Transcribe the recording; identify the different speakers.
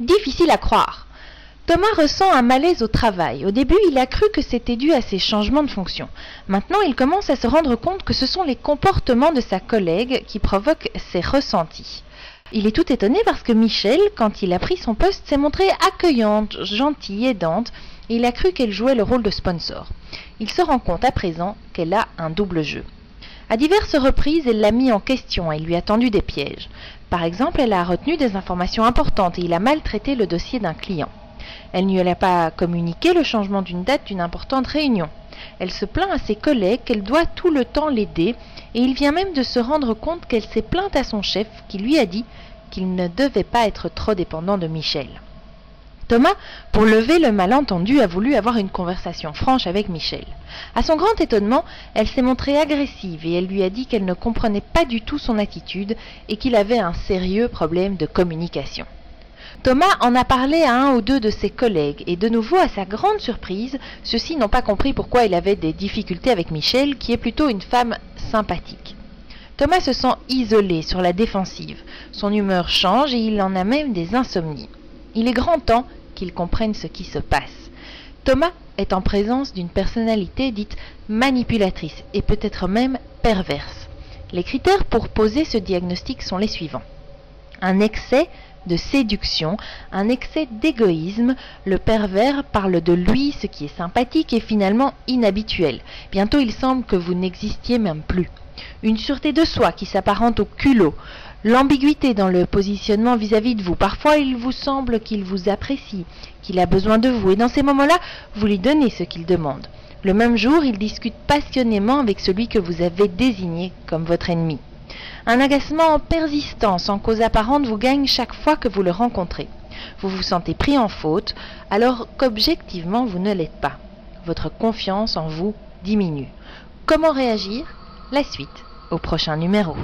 Speaker 1: Difficile à croire. Thomas ressent un malaise au travail. Au début, il a cru que c'était dû à ses changements de fonction. Maintenant, il commence à se rendre compte que ce sont les comportements de sa collègue qui provoquent ses ressentis. Il est tout étonné parce que Michel, quand il a pris son poste, s'est montrée accueillante, gentille, aidante, et il a cru qu'elle jouait le rôle de sponsor. Il se rend compte à présent qu'elle a un double jeu. À diverses reprises, elle l'a mis en question et lui a tendu des pièges. Par exemple, elle a retenu des informations importantes et il a maltraité le dossier d'un client. Elle ne lui a pas communiqué le changement d'une date d'une importante réunion. Elle se plaint à ses collègues qu'elle doit tout le temps l'aider et il vient même de se rendre compte qu'elle s'est plainte à son chef qui lui a dit qu'il ne devait pas être trop dépendant de Michel. Thomas, pour lever le malentendu, a voulu avoir une conversation franche avec Michel. À son grand étonnement, elle s'est montrée agressive et elle lui a dit qu'elle ne comprenait pas du tout son attitude et qu'il avait un sérieux problème de communication. Thomas en a parlé à un ou deux de ses collègues et de nouveau, à sa grande surprise, ceux-ci n'ont pas compris pourquoi il avait des difficultés avec Michel, qui est plutôt une femme sympathique. Thomas se sent isolé, sur la défensive. Son humeur change et il en a même des insomnies. Il est grand temps qu'il comprenne ce qui se passe. Thomas est en présence d'une personnalité dite manipulatrice et peut-être même perverse. Les critères pour poser ce diagnostic sont les suivants. Un excès de séduction, un excès d'égoïsme, le pervers parle de lui, ce qui est sympathique et finalement inhabituel. Bientôt il semble que vous n'existiez même plus. Une sûreté de soi qui s'apparente au culot, l'ambiguïté dans le positionnement vis-à-vis de vous. Parfois il vous semble qu'il vous apprécie, qu'il a besoin de vous et dans ces moments-là, vous lui donnez ce qu'il demande. Le même jour, il discute passionnément avec celui que vous avez désigné comme votre ennemi. Un agacement persistant, sans cause apparente, vous gagne chaque fois que vous le rencontrez. Vous vous sentez pris en faute, alors qu'objectivement vous ne l'êtes pas. Votre confiance en vous diminue. Comment réagir? La suite, au prochain numéro.